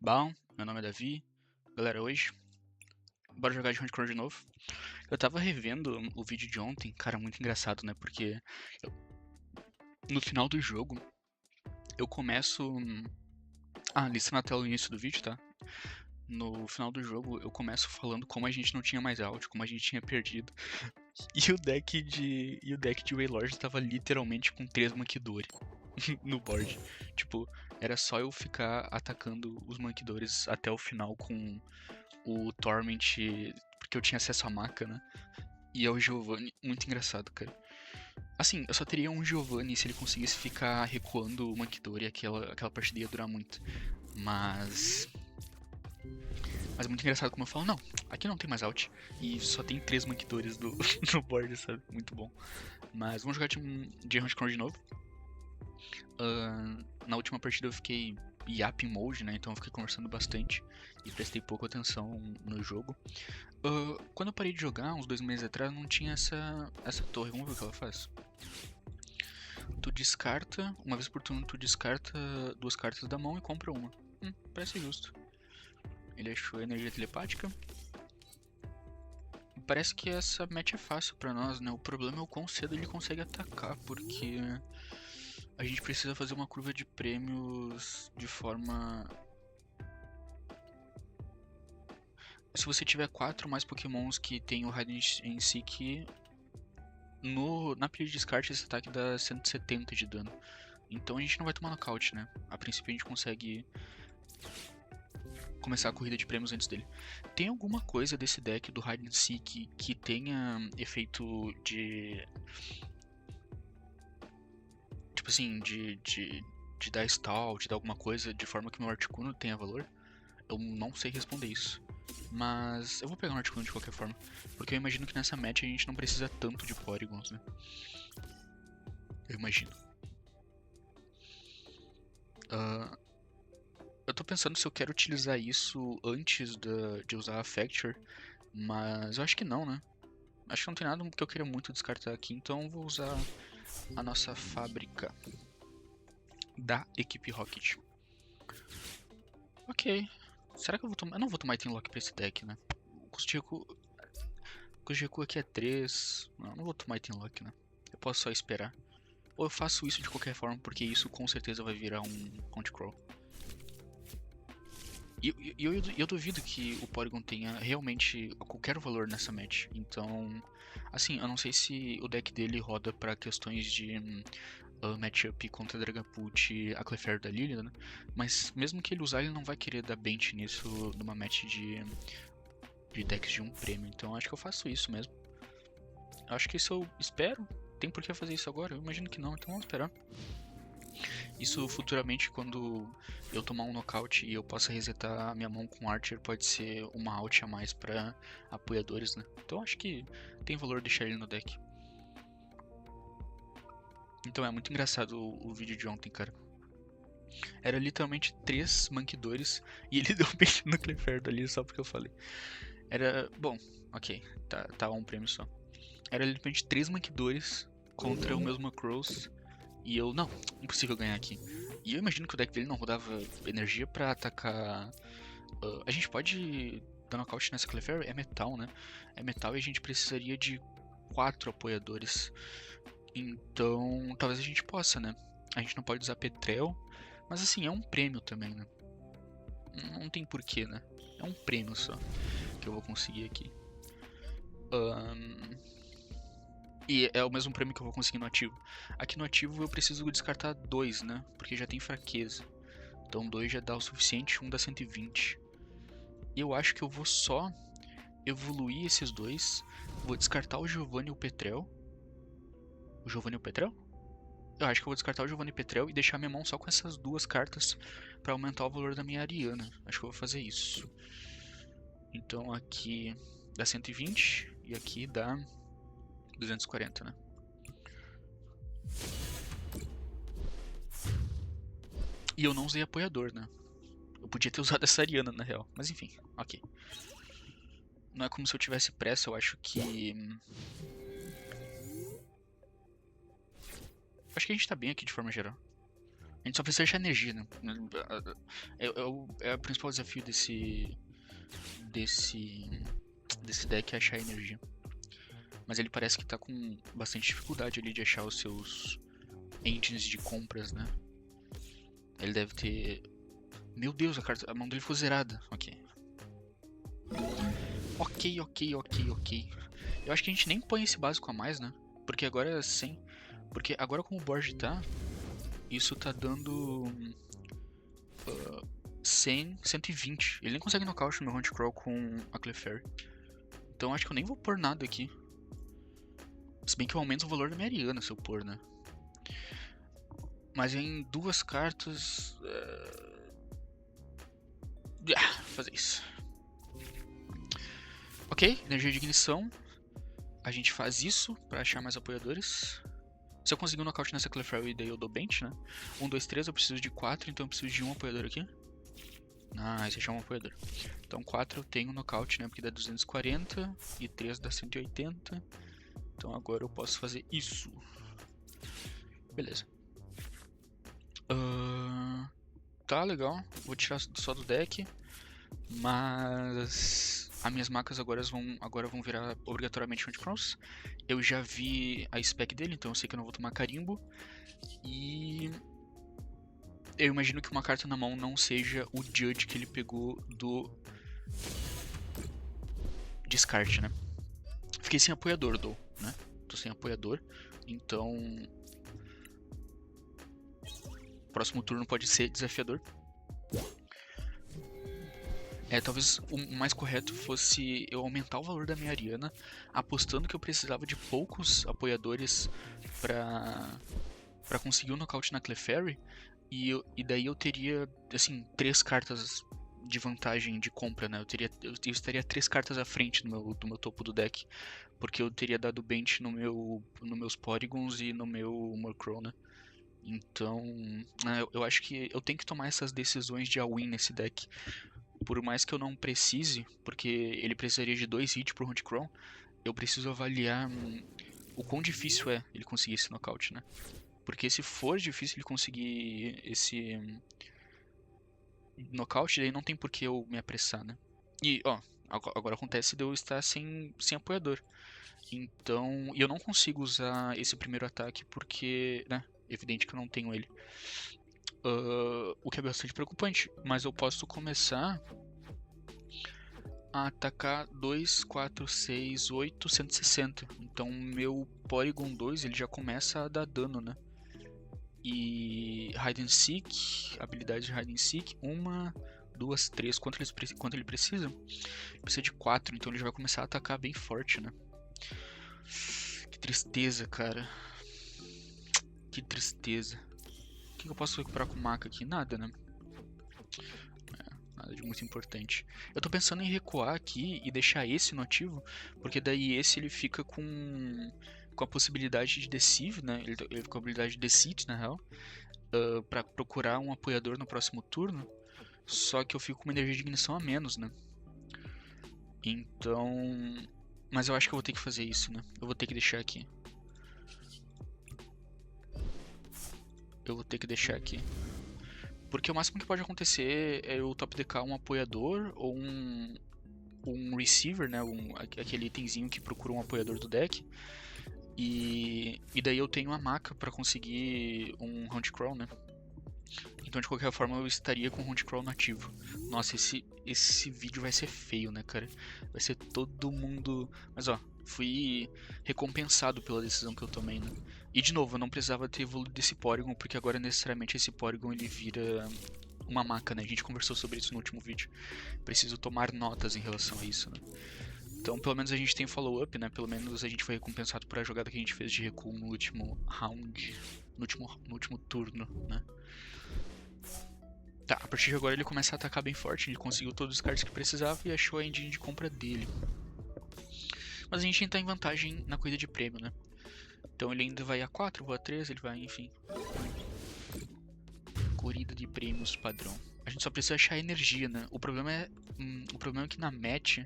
Bom, meu nome é Davi. Galera, hoje, bora jogar de Hunt de novo. Eu tava revendo o vídeo de ontem, cara, muito engraçado, né? Porque no final do jogo, eu começo. Lista na tela no início do vídeo, tá? No final do jogo, eu começo falando como a gente não tinha mais out, como a gente tinha perdido. E o deck de Waylord tava literalmente com 3 Mankidori no board. Tipo, era só eu ficar atacando os Mankidores até o final com o Torment, porque eu tinha acesso à maca, né? E é o Giovanni, muito engraçado, cara. Assim, eu só teria um Giovanni se ele conseguisse ficar recuando o Mankidori, aquela partida ia durar muito. Mas. Mas é muito engraçado como eu falo, não, aqui não tem mais out. E só tem 3 Mankidores no board, sabe? Muito bom. Mas vamos jogar de Hunt Crown de novo. Na última partida eu fiquei yapping mode, né? Então eu fiquei conversando bastante e prestei pouca atenção no jogo. Quando eu parei de jogar, uns 2 meses atrás, não tinha essa torre. Vamos ver o que ela faz. Tu descarta, uma vez por turno, tu descarta 2 cartas da mão e compra uma. Parece justo. Ele achou energia telepática. Parece que essa match é fácil pra nós, né? O problema é o quão cedo ele consegue atacar, porque a gente precisa fazer uma curva de prêmios de forma. Se você tiver 4 mais pokémons que tem o Hide and Seek, na pilha de descarte esse ataque dá 170 de dano. Então a gente não vai tomar nocaute, né? A princípio a gente consegue começar a corrida de prêmios antes dele. Tem alguma coisa desse deck do Hide and Seek que tenha efeito de. Tipo assim, de dar stall, de dar alguma coisa de forma que meu Articuno tenha valor? Eu não sei responder isso. Mas eu vou pegar um Articuno de qualquer forma. Porque eu imagino que nessa match a gente não precisa tanto de Porygons, né? Eu imagino. Ah, eu tô pensando se eu quero utilizar isso antes de usar a Facture, mas eu acho que não, né? Acho que não tem nada que eu queira muito descartar aqui, então eu vou usar a nossa fábrica da equipe Rocket. Ok. Será que eu vou tomar? Eu não vou tomar Item Lock pra esse deck, né? O custo de recuo aqui é 3. Não vou tomar Item Lock, né? Eu posso só esperar. Ou eu faço isso de qualquer forma, porque isso com certeza vai virar um Count Crawl. E eu duvido que o Porygon tenha realmente qualquer valor nessa match. Então, assim, eu não sei se o deck dele roda para questões de matchup contra Dragapult, a Clefairy da Liliana, né? Mas mesmo que ele usar, ele não vai querer dar bench nisso numa match de decks de um prêmio. Então acho que eu faço isso mesmo. Eu acho que isso eu espero. Tem por que fazer isso agora? Eu imagino que não, então vamos esperar. Isso futuramente, quando eu tomar um nocaute e eu possa resetar a minha mão com Archer, pode ser uma out a mais para apoiadores, né? Então acho que tem valor deixar ele no deck. Então é muito engraçado o vídeo de ontem, cara. Era literalmente 3 manquidores e ele deu um bait no Clefairy ali só porque eu falei. Era. Bom, ok, tá um prêmio só. Era literalmente 3 manquidores contra o mesmo Crows. E eu, não, impossível ganhar aqui. E eu imagino que o deck dele não rodava energia pra atacar. A gente pode dar nocaute nessa Clefairy? É metal, né? É metal e a gente precisaria de 4 apoiadores. Então, talvez a gente possa, né? A gente não pode usar Petrel, mas assim, é um prêmio também, né? Não tem porquê, né? É um prêmio só que eu vou conseguir aqui. E é o mesmo prêmio que eu vou conseguir no ativo. Aqui no ativo eu preciso descartar 2, né? Porque já tem fraqueza. Então 2 já dá o suficiente, 1 dá 120. E eu acho que eu vou só evoluir esses dois. Vou descartar o Giovanni e o Petrel. O Giovanni e o Petrel? Eu acho que eu vou descartar o Giovanni e o Petrel e deixar minha mão só com essas 2 cartas pra aumentar o valor da minha Ariana. Acho que eu vou fazer isso. Então aqui dá 120 e aqui dá 240, né? E eu não usei apoiador, né? Eu podia ter usado essa Ariana, na real. Mas enfim, ok. Não é como se eu tivesse pressa, eu acho que. Acho que a gente tá bem aqui de forma geral. A gente só precisa achar energia, né? É o principal desafio desse, desse deck, é achar energia. Mas ele parece que tá com bastante dificuldade ali de achar os seus engines de compras, né? Ele deve ter... Meu Deus, a mão dele foi zerada. Ok. Ok. Eu acho que a gente nem põe esse básico a mais, né? Porque agora é 100. Porque agora como o board tá, isso tá dando 100, 120. Ele nem consegue knockout no meu Hunt Crawl com a Clefairy. Então acho que eu nem vou pôr nada aqui. Se bem que eu aumento o valor da minha Ariana se eu pôr, né? Mas em duas cartas... fazer isso. Ok, energia de ignição. A gente faz isso pra achar mais apoiadores. Se eu conseguir um nocaute nessa Clefairy, daí eu dou bench, né? 1, 2, 3, eu preciso de 4, então eu preciso de um apoiador aqui. Nice, achar um apoiador. Então 4 eu tenho nocaute, né? Porque dá 240 e 3 dá 180. Então agora eu posso fazer isso. Beleza. Tá, legal. Vou tirar só do deck. Mas as minhas macas agora vão virar obrigatoriamente Hunt Cross. Eu já vi a spec dele, então eu sei que eu não vou tomar carimbo. E eu imagino que uma carta na mão não seja o Judge que ele pegou do descarte, né? Fiquei sem apoiador, né? Tô sem apoiador, então próximo turno pode ser desafiador. Talvez o mais correto fosse eu aumentar o valor da minha Ariana, apostando que eu precisava de poucos apoiadores pra conseguir um nocaute na Clefairy, e daí eu teria, assim, 3 cartas de vantagem de compra, né? Eu estaria 3 cartas à frente do meu topo do deck, porque eu teria dado bench no meus Porygons e no meu Murkrow, né? Então, eu acho que eu tenho que tomar essas decisões de all-in nesse deck. Por mais que eu não precise, porque ele precisaria de 2 hits pro Hunt Crown, eu preciso avaliar o quão difícil é ele conseguir esse nocaute, né? Porque se for difícil ele conseguir esse nocaute, daí não tem por que eu me apressar, né? E, ó, agora acontece de eu estar sem apoiador. Então, e eu não consigo usar esse primeiro ataque porque, né, evidente que eu não tenho ele. O que é bastante preocupante, mas eu posso começar a atacar 2, 4, 6, 8, 160. Então meu Porygon 2 ele já começa a dar dano, né? E Hide and Seek, habilidade de Hide and Seek, 1, 2, 3. Quanto ele precisa? Ele precisa de 4, então ele já vai começar a atacar bem forte, né? Que tristeza, cara. Que tristeza. O que eu posso recuperar com maca aqui? Nada, né? Nada de muito importante. Eu tô pensando em recuar aqui e deixar esse no ativo, porque daí esse ele fica com a possibilidade de deceive, né? Ele fica com a habilidade de deceit, na real, pra procurar um apoiador no próximo turno. Só que eu fico com uma energia de ignição a menos, né? Então... Mas eu acho que eu vou ter que fazer isso, né? Eu vou ter que deixar aqui. Porque o máximo que pode acontecer é eu top deck um apoiador ou um receiver, né? Aquele itemzinho que procura um apoiador do deck. E daí eu tenho a maca pra conseguir um Hunt Crawl, né? Então de qualquer forma eu estaria com o Hunt Crawl nativo. Nossa, esse vídeo vai ser feio, né, cara? Vai ser todo mundo... Mas ó, fui recompensado pela decisão que eu tomei, né? E de novo, eu não precisava ter evoluído esse Porygon, porque agora necessariamente esse Porygon ele vira uma maca, né? A gente conversou sobre isso no último vídeo. Preciso tomar notas em relação a isso, né? Então pelo menos a gente tem follow-up, né? Pelo menos a gente foi recompensado por a jogada que a gente fez de recuo no último round, no último turno, né? Tá, a partir de agora ele começa a atacar bem forte, ele conseguiu todos os cards que precisava e achou a engine de compra dele. Mas a gente ainda tá em vantagem na corrida de prêmio, né? Então ele ainda vai a 4, vou a 3, ele vai, enfim. Corrida de prêmios padrão. A gente só precisa achar energia, né? O problema é que na match...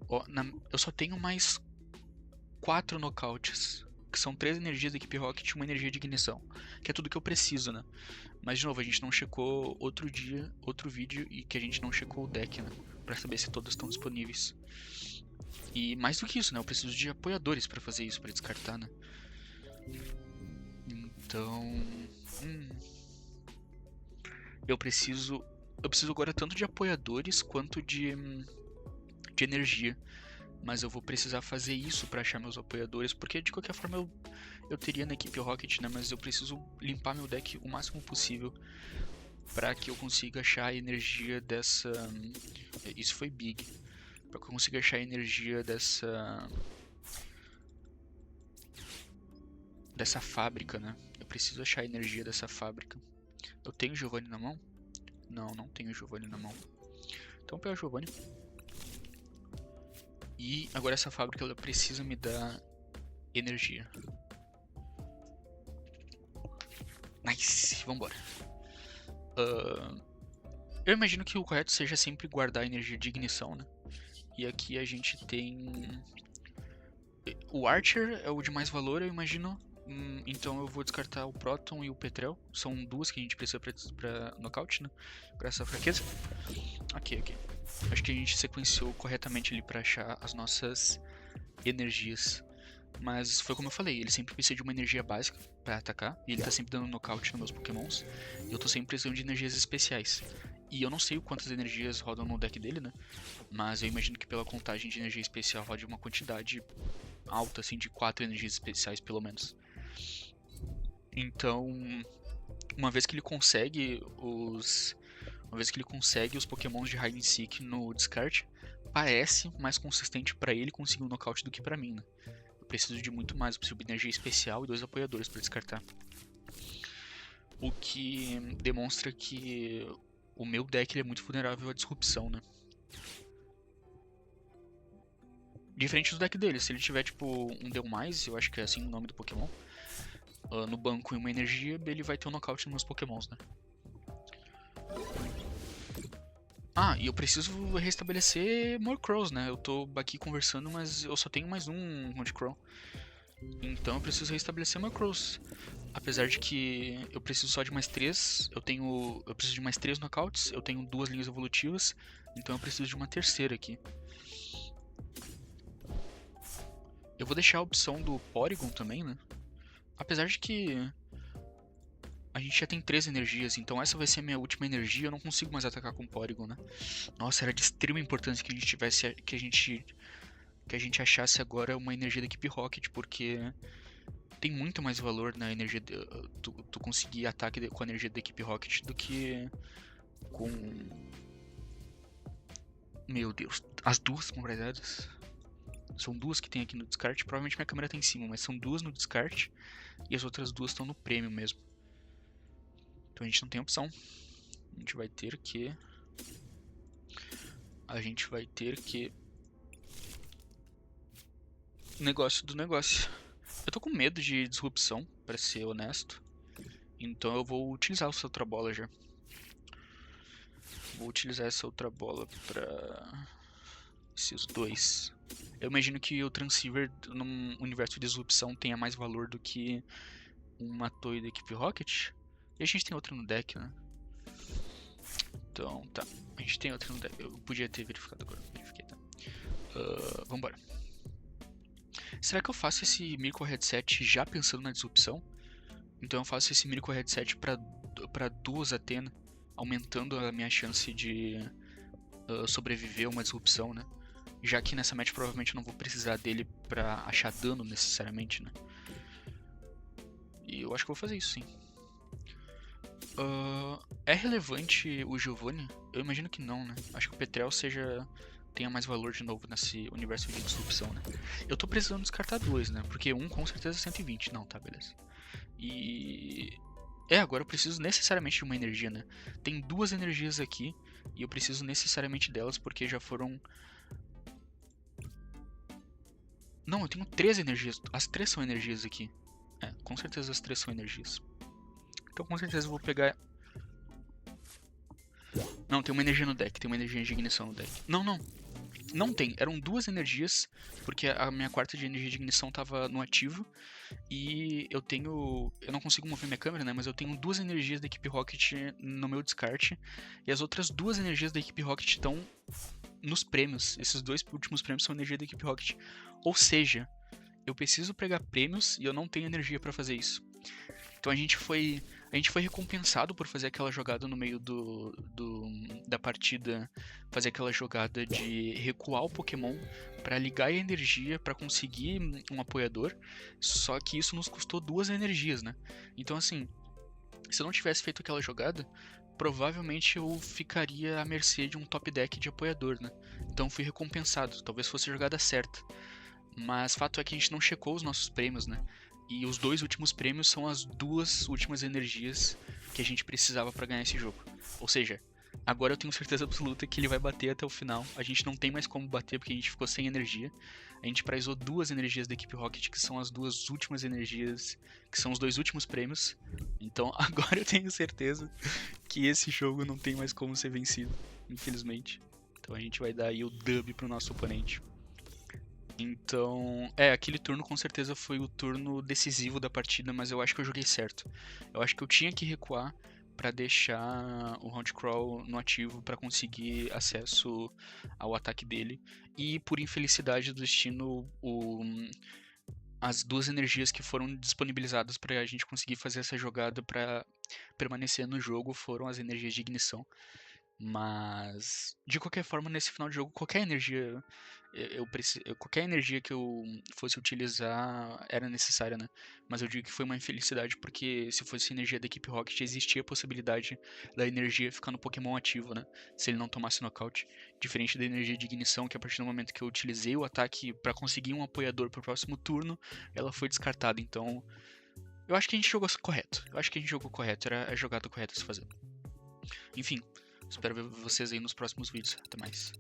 Ó, eu só tenho mais 4 nocautes. que são 3 energias da equipe Rocket e uma energia de ignição. Que é tudo que eu preciso, né? Mas, de novo, a gente não checou outro vídeo, e que a gente não checou o deck, né? Pra saber se todas estão disponíveis. E mais do que isso, né? Eu preciso de apoiadores pra fazer isso, pra descartar, né? Então... Eu preciso agora tanto de apoiadores quanto de energia. Mas eu vou precisar fazer isso pra achar meus apoiadores, porque de qualquer forma eu teria na equipe Rocket, né? Mas eu preciso limpar meu deck o máximo possível pra que eu consiga achar a energia dessa... Isso foi big. Pra que eu consiga achar a energia dessa fábrica, né? Eu preciso achar a energia dessa fábrica. Eu tenho o Giovanni na mão? Não tenho o Giovanni na mão. Então pega o Giovanni. E agora essa fábrica ela precisa me dar energia. Nice, vambora. Eu imagino que o correto seja sempre guardar a energia de ignição, né? E aqui a gente tem... O Archer é o de mais valor, eu imagino. Então eu vou descartar o Proton e o Petrel. São duas que a gente precisa pra nocaute, né? Graças à fraqueza. Ok. Acho que a gente sequenciou corretamente ali pra achar as nossas energias. Mas foi como eu falei, ele sempre precisa de uma energia básica pra atacar. E ele tá sempre dando nocaute nos meus pokémons. E eu tô sempre precisando de energias especiais. E eu não sei quantas energias rodam no deck dele, né? Mas eu imagino que pela contagem de energia especial rode uma quantidade alta, assim, de 4 energias especiais pelo menos. Então, uma vez que ele consegue os pokémons de Hide and Seek no descarte, parece mais consistente pra ele conseguir um nocaute do que pra mim, né? Eu preciso de muito mais, eu preciso de energia especial e 2 apoiadores pra descartar. O que demonstra que o meu deck ele é muito vulnerável à disrupção, né? Diferente do deck dele, se ele tiver tipo um Deu Mais, eu acho que é assim o nome do Pokémon, no banco e uma energia, ele vai ter um nocaute nos meus Pokémons, né? Ah, e eu preciso restabelecer Murkrows, né? Eu tô aqui conversando, mas eu só tenho mais um Murkrow. Então eu preciso restabelecer Murkrows. Apesar de que eu preciso só de mais 3, eu preciso de mais 3 knockouts, eu tenho 2 linhas evolutivas, então eu preciso de uma terceira aqui. Eu vou deixar a opção do Porygon também, né? Apesar de que a gente já tem 3 energias, então essa vai ser a minha última energia, eu não consigo mais atacar com o Porygon, né? Nossa, era de extrema importância que a gente tivesse, que a gente achasse agora uma energia da equipe Rocket, porque tem muito mais valor na energia tu conseguir ataque com a energia da equipe Rocket do que com... Meu Deus, as duas completadas. São duas que tem aqui no descarte, provavelmente minha câmera tá em cima, mas são duas no descarte e as outras duas estão no prêmio mesmo. Então a gente não tem opção. A gente vai ter que... Negócio do negócio. Eu tô com medo de disrupção, pra ser honesto. Então eu vou utilizar essa outra bola já. Vou utilizar essa outra bola pra... esses dois. Eu imagino que o Transceiver num universo de disrupção tenha mais valor do que uma Toy da equipe Rocket. E a gente tem outra no deck, né? Então, tá. A gente tem outra no deck. Eu podia ter verificado agora. Verifiquei, tá? Vambora. Será que eu faço esse Miracle Headset já pensando na disrupção? Então eu faço esse Miracle Headset pra 2 Athena, aumentando a minha chance de sobreviver a uma disrupção, né? Já que nessa match provavelmente eu não vou precisar dele pra achar dano necessariamente, né? E eu acho que eu vou fazer isso, sim. É relevante o Giovanni? Eu imagino que não, né? Acho que o Petrel tenha mais valor de novo nesse universo de disrupção, né? Eu tô precisando descartar 2, né? Porque um com certeza é 120. Não, tá, beleza. E... agora eu preciso necessariamente de uma energia, né? Tem 2 energias aqui e eu preciso necessariamente delas porque já foram... Não, eu tenho 3 energias. As 3 são energias aqui. Com certeza as 3 são energias. Então com certeza eu vou pegar... Não, tem uma energia no deck. Tem uma energia de ignição no deck. Não. Não tem, eram duas energias, porque a minha quarta de energia de ignição tava no ativo, e eu tenho. Eu não consigo mover minha câmera, né? Mas eu tenho duas energias da equipe Rocket no meu descarte, e as outras duas energias da equipe Rocket estão nos prêmios. Esses dois últimos prêmios são energia da equipe Rocket. Ou seja, eu preciso pegar prêmios e eu não tenho energia pra fazer isso. Então a gente foi recompensado por fazer aquela jogada no meio da partida, fazer aquela jogada de recuar o Pokémon pra ligar a energia pra conseguir um apoiador. Só que isso nos custou duas energias, né? Então assim, se eu não tivesse feito aquela jogada, provavelmente eu ficaria à mercê de um top deck de apoiador, né? Então fui recompensado, talvez fosse a jogada certa. Mas fato é que a gente não checou os nossos prêmios, né? E os dois últimos prêmios são as duas últimas energias que a gente precisava pra ganhar esse jogo. Ou seja, agora eu tenho certeza absoluta que ele vai bater até o final. A gente não tem mais como bater porque a gente ficou sem energia. A gente prizou duas energias da equipe Rocket, que são as duas últimas energias, que são os dois últimos prêmios. Então agora eu tenho certeza que esse jogo não tem mais como ser vencido, infelizmente. Então a gente vai dar aí o dub pro nosso oponente. Então, aquele turno com certeza foi o turno decisivo da partida, mas eu acho que eu joguei certo. Eu acho que eu tinha que recuar pra deixar o Round Crawl no ativo pra conseguir acesso ao ataque dele. E por infelicidade do destino, as duas energias que foram disponibilizadas pra gente conseguir fazer essa jogada pra permanecer no jogo foram as energias de ignição. Mas, de qualquer forma, nesse final de jogo, qualquer energia qualquer energia que eu fosse utilizar era necessária, né? Mas eu digo que foi uma infelicidade porque se fosse energia da equipe Rocket, existia a possibilidade da energia ficar no Pokémon ativo, né? Se ele não tomasse nocaute. Diferente da energia de ignição, que a partir do momento que eu utilizei o ataque para conseguir um apoiador pro próximo turno, ela foi descartada. Então, eu acho que a gente jogou correto. Eu acho que a gente jogou correto, era a jogada correta a se fazer. Enfim, espero ver vocês aí nos próximos vídeos. Até mais.